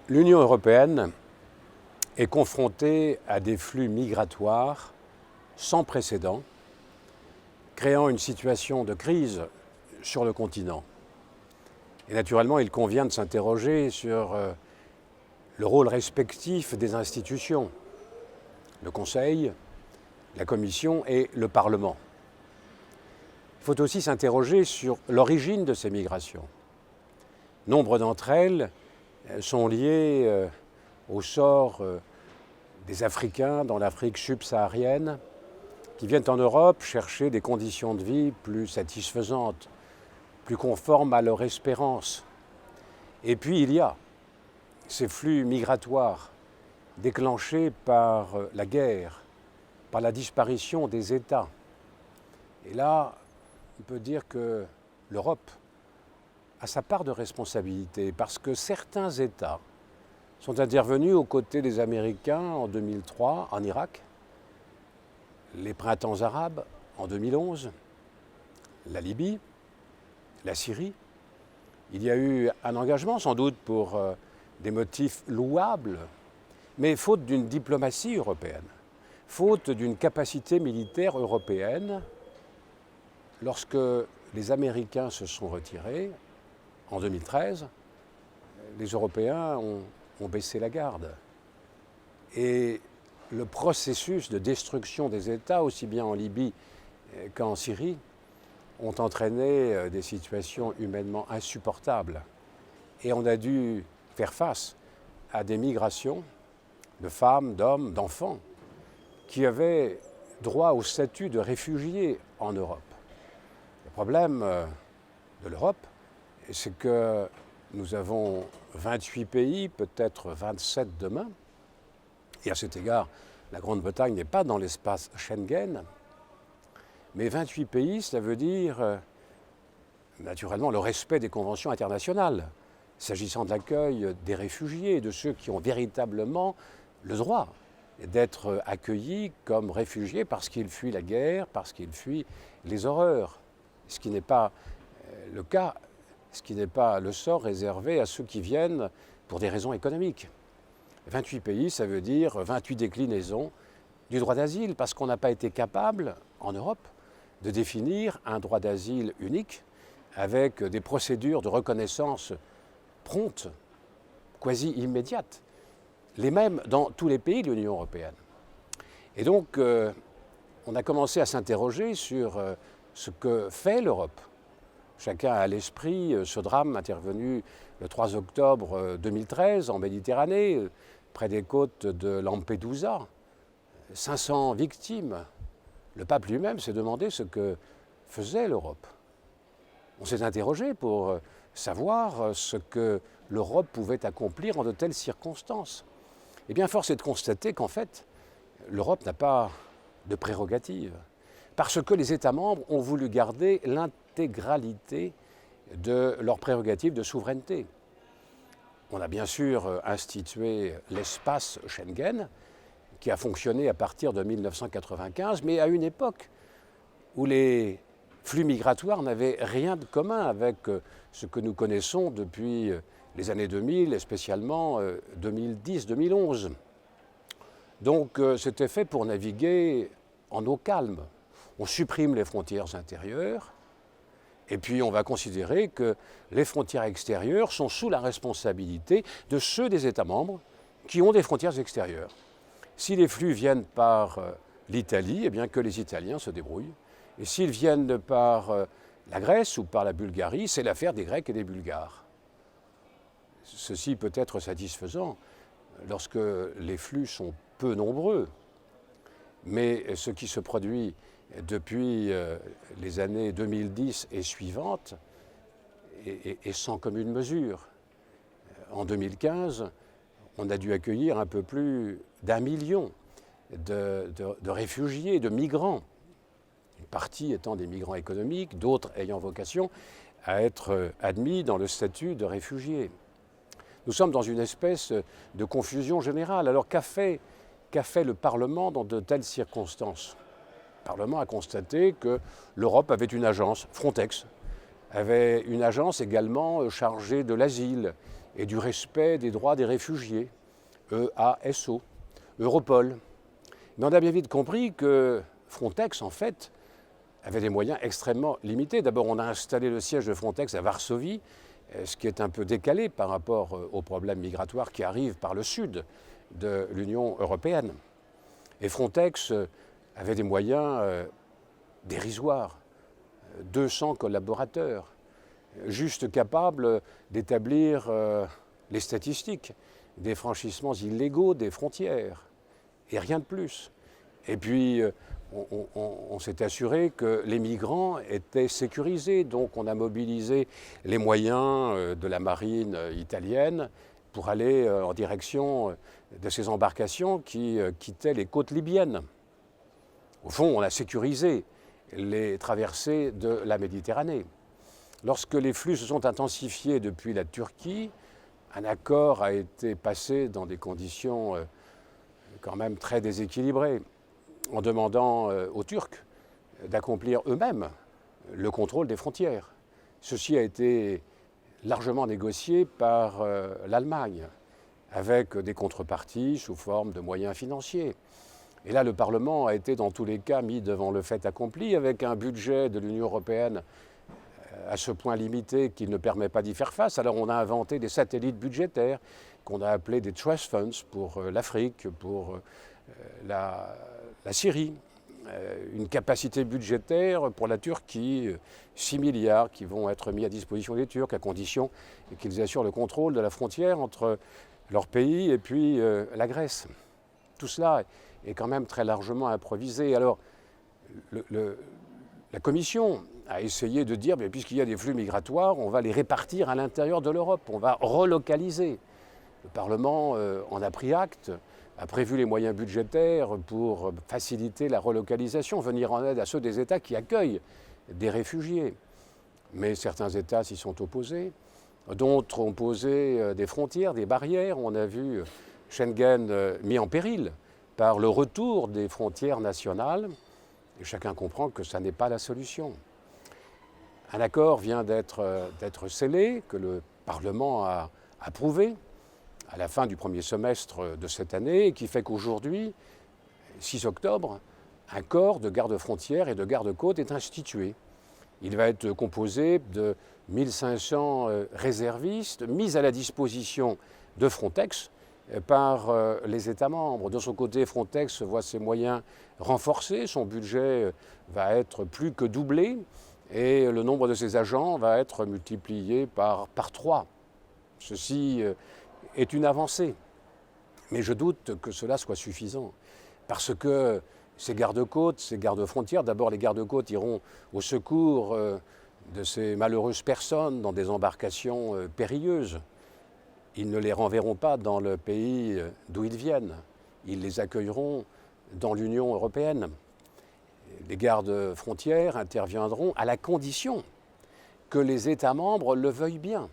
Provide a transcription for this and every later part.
L'Union européenne est confrontée à des flux migratoires sans précédent, créant une situation de crise sur le continent. Et naturellement, il convient de s'interroger sur le rôle respectif des institutions, le Conseil, la Commission et le Parlement. Il faut aussi s'interroger sur l'origine de ces migrations. Nombre d'entre elles sont liées au sort des Africains dans l'Afrique subsaharienne qui viennent en Europe chercher des conditions de vie plus satisfaisantes, plus conformes à leur espérance. Et puis il y a ces flux migratoires déclenchés par la guerre, par la disparition des États. Et là, on peut dire que l'Europe a sa part de responsabilité parce que certains États sont intervenus aux côtés des Américains en 2003 en Irak, les printemps arabes en 2011, la Libye, la Syrie. Il y a eu un engagement sans doute pour des motifs louables, mais faute d'une diplomatie européenne, faute d'une capacité militaire européenne, lorsque les Américains se sont retirés, en 2013, les Européens ont baissé la garde. Et le processus de destruction des États, aussi bien en Libye qu'en Syrie, ont entraîné des situations humainement insupportables. Et on a dû faire face à des migrations de femmes, d'hommes, d'enfants qui avaient droit au statut de réfugiés en Europe. Le problème de l'Europe, c'est que nous avons 28 pays, peut-être 27 demain. Et à cet égard, la Grande-Bretagne n'est pas dans l'espace Schengen. Mais 28 pays, cela veut dire naturellement le respect des conventions internationales, s'agissant de l'accueil des réfugiés, de ceux qui ont véritablement le droit d'être accueillis comme réfugiés parce qu'ils fuient la guerre, parce qu'ils fuient les horreurs. Ce qui n'est pas le cas, ce qui n'est pas le sort réservé à ceux qui viennent pour des raisons économiques. 28 pays, ça veut dire 28 déclinaisons du droit d'asile, parce qu'on n'a pas été capable, en Europe, de définir un droit d'asile unique avec des procédures de reconnaissance promptes, quasi immédiates, les mêmes dans tous les pays de l'Union européenne. Et donc, on a commencé à s'interroger sur ce que fait l'Europe. Chacun a à l'esprit ce drame intervenu le 3 octobre 2013 en Méditerranée, près des côtes de Lampedusa. 500 victimes. Le pape lui-même s'est demandé ce que faisait l'Europe. On s'est interrogé pour savoir ce que l'Europe pouvait accomplir en de telles circonstances. Eh bien, force est de constater qu'en fait, l'Europe n'a pas de prérogatives, parce que les États membres ont voulu garder l'intégralité de leurs prérogatives de souveraineté. On a bien sûr institué l'espace Schengen, qui a fonctionné à partir de 1995, mais à une époque où les flux migratoires n'avaient rien de commun avec ce que nous connaissons depuis les années 2000, et spécialement 2010-2011. Donc c'était fait pour naviguer en eau calme. On supprime les frontières intérieures, et puis on va considérer que les frontières extérieures sont sous la responsabilité de ceux des États membres qui ont des frontières extérieures. Si les flux viennent par l'Italie, eh bien que les Italiens se débrouillent. Et s'ils viennent par la Grèce ou par la Bulgarie, c'est l'affaire des Grecs et des Bulgares. Ceci peut être satisfaisant lorsque les flux sont peu nombreux. Mais ce qui se produit depuis les années 2010 et suivantes est sans commune mesure. En 2015, on a dû accueillir un peu plus d'1 million de réfugiés, de migrants. Une partie étant des migrants économiques, d'autres ayant vocation à être admis dans le statut de réfugiés. Nous sommes dans une espèce de confusion générale. Alors qu'a fait le Parlement dans de telles circonstances ? Le Parlement a constaté que l'Europe avait une agence, Frontex, avait une agence également chargée de l'asile, et du respect des droits des réfugiés, EASO, Europol. Mais on a bien vite compris que Frontex, en fait, avait des moyens extrêmement limités. D'abord, on a installé le siège de Frontex à Varsovie, ce qui est un peu décalé par rapport aux problèmes migratoires qui arrivent par le sud de l'Union européenne. Et Frontex avait des moyens dérisoires, 200 collaborateurs, juste capables d'établir les statistiques des franchissements illégaux des frontières, et rien de plus. Et puis, on s'est assuré que les migrants étaient sécurisés, donc on a mobilisé les moyens de la marine italienne pour aller en direction de ces embarcations qui quittaient les côtes libyennes. Au fond, on a sécurisé les traversées de la Méditerranée. Lorsque les flux se sont intensifiés depuis la Turquie, un accord a été passé dans des conditions quand même très déséquilibrées, en demandant aux Turcs d'accomplir eux-mêmes le contrôle des frontières. Ceci a été largement négocié par l'Allemagne, avec des contreparties sous forme de moyens financiers. Et là, le Parlement a été dans tous les cas mis devant le fait accompli, avec un budget de l'Union européenne à ce point limité qu'il ne permet pas d'y faire face. Alors on a inventé des satellites budgétaires qu'on a appelés des trust funds pour l'Afrique, pour la Syrie, une capacité budgétaire pour la Turquie, 6 milliards qui vont être mis à disposition des Turcs à condition qu'ils assurent le contrôle de la frontière entre leur pays et puis la Grèce. Tout cela est quand même très largement improvisé. Alors, la Commission a essayé de dire, puisqu'il y a des flux migratoires, on va les répartir à l'intérieur de l'Europe, on va relocaliser. Le Parlement en a pris acte, a prévu les moyens budgétaires pour faciliter la relocalisation, venir en aide à ceux des États qui accueillent des réfugiés. Mais certains États s'y sont opposés, d'autres ont posé des frontières, des barrières. On a vu Schengen mis en péril par le retour des frontières nationales. Et chacun comprend que ça n'est pas la solution. Un accord vient d'être scellé, que le Parlement a approuvé à la fin du premier semestre de cette année, et qui fait qu'aujourd'hui, 6 octobre, un corps de garde-frontières et de garde-côtes est institué. Il va être composé de 1500 réservistes mis à la disposition de Frontex par les États membres. De son côté, Frontex voit ses moyens renforcés, son budget va être plus que doublé et le nombre de ses agents va être multiplié par 3. Ceci est une avancée, mais je doute que cela soit suffisant parce que ces gardes-côtes, ces gardes-frontières, d'abord les gardes-côtes iront au secours de ces malheureuses personnes dans des embarcations périlleuses. Ils ne les renverront pas dans le pays d'où ils viennent. Ils les accueilleront dans l'Union européenne. Les gardes-frontières interviendront à la condition que les États membres le veuillent bien.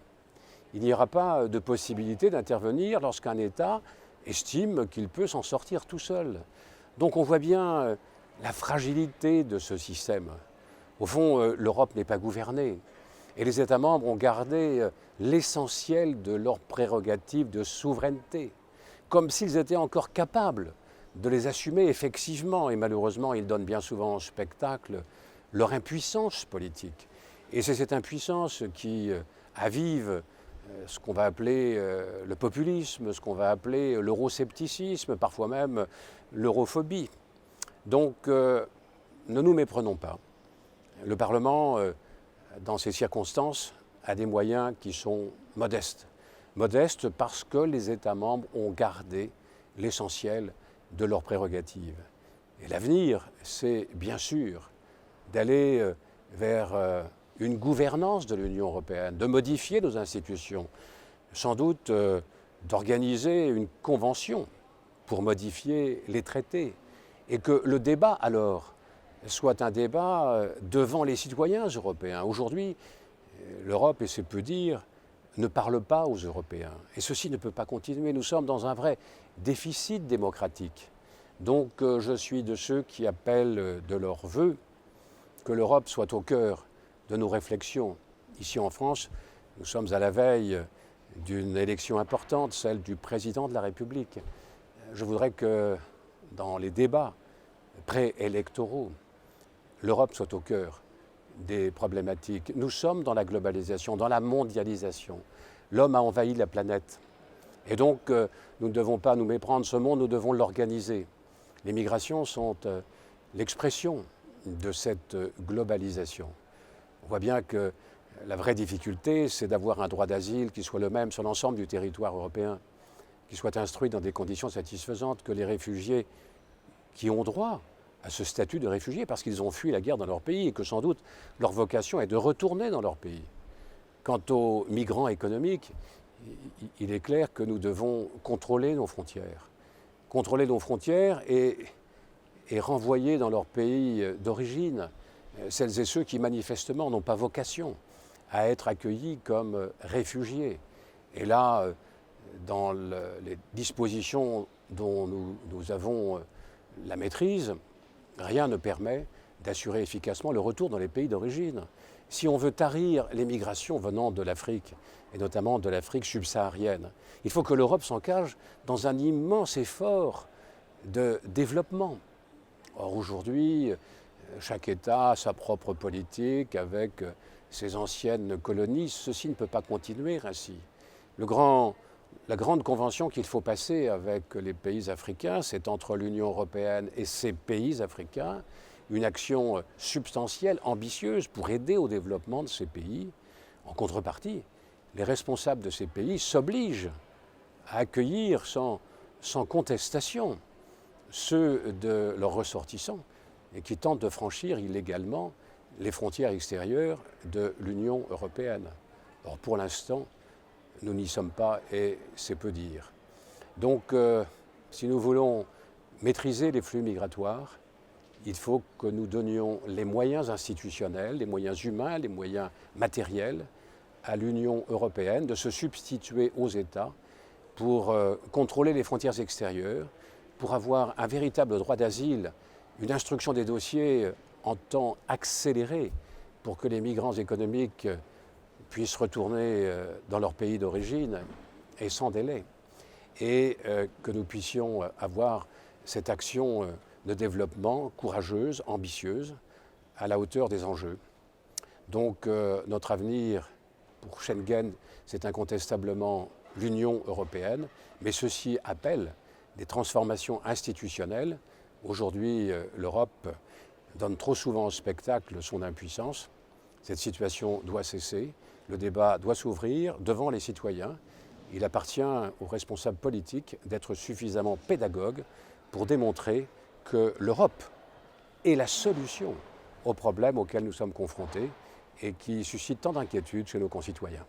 Il n'y aura pas de possibilité d'intervenir lorsqu'un État estime qu'il peut s'en sortir tout seul. Donc on voit bien la fragilité de ce système. Au fond, l'Europe n'est pas gouvernée. Et les États membres ont gardé l'essentiel de leurs prérogatives de souveraineté, comme s'ils étaient encore capables de les assumer effectivement. Et malheureusement, ils donnent bien souvent en spectacle leur impuissance politique. Et c'est cette impuissance qui avive ce qu'on va appeler le populisme, ce qu'on va appeler l'euroscepticisme, parfois même l'europhobie. Donc, ne nous méprenons pas. Le Parlement, dans ces circonstances, a des moyens qui sont modestes. Modestes parce que les États membres ont gardé l'essentiel de leurs prérogatives. Et l'avenir, c'est bien sûr d'aller vers une gouvernance de l'Union européenne, de modifier nos institutions, sans doute d'organiser une convention pour modifier les traités, et que le débat alors soit un débat devant les citoyens européens. Aujourd'hui, l'Europe, et c'est peu dire, ne parle pas aux Européens. Et ceci ne peut pas continuer. Nous sommes dans un vrai déficit démocratique. Donc je suis de ceux qui appellent de leur vœu que l'Europe soit au cœur de nos réflexions. Ici en France, nous sommes à la veille d'une élection importante, celle du président de la République. Je voudrais que dans les débats préélectoraux, l'Europe soit au cœur des problématiques. Nous sommes dans la globalisation, dans la mondialisation. L'homme a envahi la planète. Et donc, nous ne devons pas nous méprendre ce monde, nous devons l'organiser. Les migrations sont l'expression de cette globalisation. On voit bien que la vraie difficulté, c'est d'avoir un droit d'asile qui soit le même sur l'ensemble du territoire européen, qui soit instruit dans des conditions satisfaisantes, que les réfugiés qui ont droit à ce statut de réfugiés, parce qu'ils ont fui la guerre dans leur pays et que sans doute leur vocation est de retourner dans leur pays. Quant aux migrants économiques, il est clair que nous devons contrôler nos frontières. Contrôler nos frontières et renvoyer dans leur pays d'origine celles et ceux qui manifestement n'ont pas vocation à être accueillis comme réfugiés. Et là, dans les dispositions dont nous avons la maîtrise, rien ne permet d'assurer efficacement le retour dans les pays d'origine. Si on veut tarir les migrations venant de l'Afrique, et notamment de l'Afrique subsaharienne, il faut que l'Europe s'engage dans un immense effort de développement. Or aujourd'hui, chaque État a sa propre politique avec ses anciennes colonies. Ceci ne peut pas continuer ainsi. La grande convention qu'il faut passer avec les pays africains, c'est entre l'Union européenne et ces pays africains, une action substantielle, ambitieuse pour aider au développement de ces pays. En contrepartie, les responsables de ces pays s'obligent à accueillir sans contestation ceux de leurs ressortissants et qui tentent de franchir illégalement les frontières extérieures de l'Union européenne. Or, pour l'instant, nous n'y sommes pas et c'est peu dire. Donc, si nous voulons maîtriser les flux migratoires, il faut que nous donnions les moyens institutionnels, les moyens humains, les moyens matériels à l'Union européenne de se substituer aux États pour contrôler les frontières extérieures, pour avoir un véritable droit d'asile, une instruction des dossiers en temps accéléré pour que les migrants économiques puissent retourner dans leur pays d'origine et sans délai, et que nous puissions avoir cette action de développement courageuse, ambitieuse, à la hauteur des enjeux. Donc notre avenir pour Schengen, c'est incontestablement l'Union européenne, mais ceci appelle des transformations institutionnelles. Aujourd'hui, l'Europe donne trop souvent au spectacle son impuissance. Cette situation doit cesser, le débat doit s'ouvrir devant les citoyens. Il appartient aux responsables politiques d'être suffisamment pédagogues pour démontrer que l'Europe est la solution aux problèmes auxquels nous sommes confrontés et qui suscitent tant d'inquiétudes chez nos concitoyens.